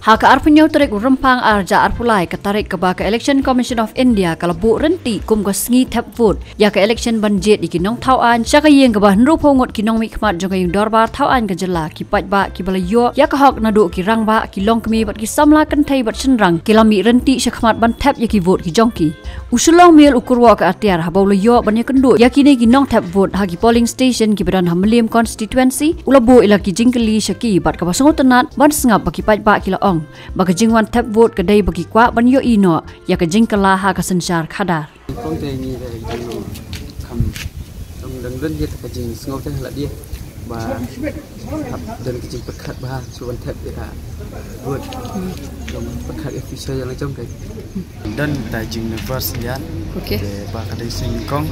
Haka arpunyo tarik rempang arja arpulai ketarik ke Election Commission of India kalau bu renti kum ko sngi tap vote ya ke election banjet di kinong tauan syaka yeng ke bah nru pongot kinong mikmat jong yung dorbar tauan ke jela ki pat ba ki balayo ya ka hok nadu ki rang ba ki long kemi bat ki samla kan thai bat senrang kilami renti syakmat ban tap ya ki vote ki jongki usulong mil ukurwa ke atiar habau layo ban ya kendu ya kini kinong tap vote ha ki polling station ki badan hamliam constituency ulabu ila ki jingkeli syaki bat ka basung tenat ban sengap ba ki pat ba ki bagi jingwan tap vote kedai bagi kuat banyo ino ya ke jingkala ha ka sensar khadar kong te ni de jing kam dong dang den ye ka jing sngo te la dia ba dan ke jing pekat ba suan tap ya ka vote dong pekat official yang jong ke dan ta jing ne first lian okey ba ka dai sing kong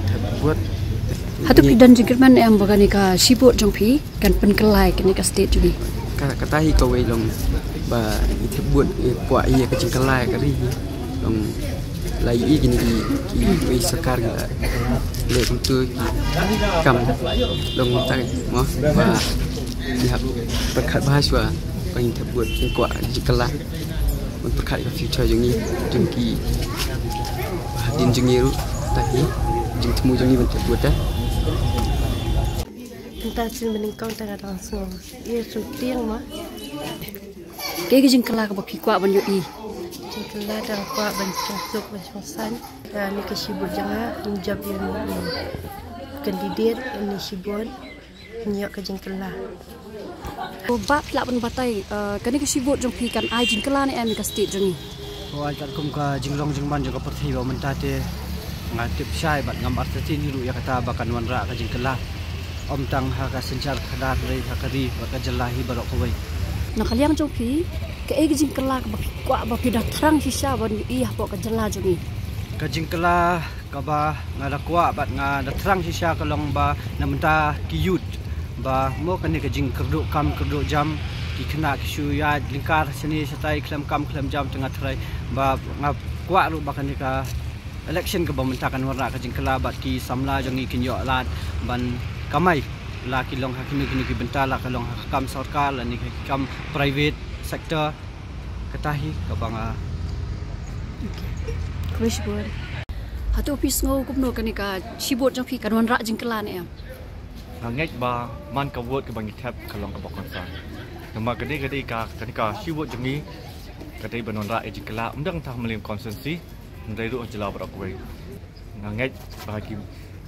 tap vote hatu pidan jingkerman em bagani ka sibot jong pi kan penkelai kini ka state juga kata hi ka wei long ba itu buat puak iya kecil kelai kali long lagi gini ki wei sekar gila le untuk kam long tak mo ba lihat berkat bahasa pengen buat kuat kecil kelai untuk berkat future jungi jengki hadin jungi ru tahi jeng temu jungi bentuk buat kita sini meningkong tengah langsung ia syuting mah ke jingkala ka baki kuat banyo i jingkala dan kuat bencok bencosan dan ni kesibut jangan menjab yang kandidat ini sibut nyok ke jingkala bab lak ban batai kani ka sibot jong pi kan ai jingkala ni em ka state jongi o ai kat kum ka jinglong jingban jaga perthi ba mentate ngatip syai bat ngam artatin hiru ya kata bakan wanra ka jingkala om tang ha ka sencar khadar rei ha kari ba ka jalahi barok kawai na kaliang jong pi ke e jingkala ka baki kuat ba pi dah terang sisa ban i ha ka jala jongi ka jingkala ka ba ngada kuat bat ngada terang sisa kalong ba namenta ki youth ba mo kan ka jing kerdu kam kerdu jam ki kena ki shu ya lingkar sini setai klam kam klam jam tengah terai ba ngap kuat ru ba kan ka election ke pementakan warna ka jingkala bat ki samla jongi kinyo lat ban kamai laki long hakini kini ki bentala kalong hakam sarkar la ni kam private sector katahi ka banga krish bor hatu office ngo kumno kani ka sibot jong pi kan wan ra jingkala ni em ngek ba man ka vote ke bangi tap kalong ka bokon sa nama gede ka kani ka sibot jongi kadai banon ra jingkala undang tah melim konsensi ndai ru jela bra koi ngek bagi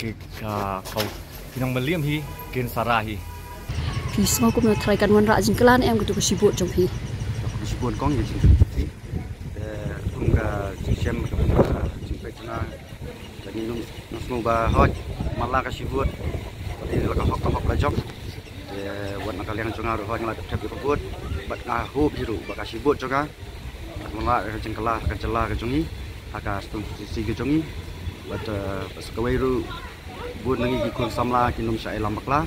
ke ka kau kinong meliam hi ken sarahi please mau kum na try kan wan ra jingkala em gitu sibot jong pi sibot kong ye kum ga sem ka jingpe tuna lagi nung nasmu ba hoj mala ka sibot ini la ka hok la jok wan ka liang jonga ru hoj la tap ka bot bat na hu biru ba ka sibot joka mala ka jingkala ka jela ka jongi aka stung si ka jongi bat pas ka wei ru buat lagi ikut samla kinum saya lambaklah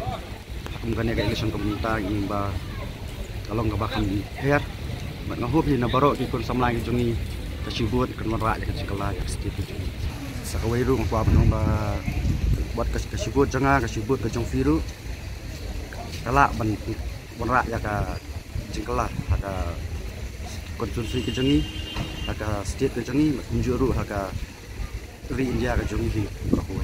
aku mengani ke election komunitas ini ba kalong ke bahkan her mat ngahup ni na barok ikut samla jungi kasibut kan marak ke sekolah ke setiap jungi sakawai ru ngapa benong ba buat kasibut jangan kasibut ke jong firu kala ban marak ya ka jingkelah ada konsumsi ke jungi ada setiap ke jungi unjuru haka ri India ke jungi aku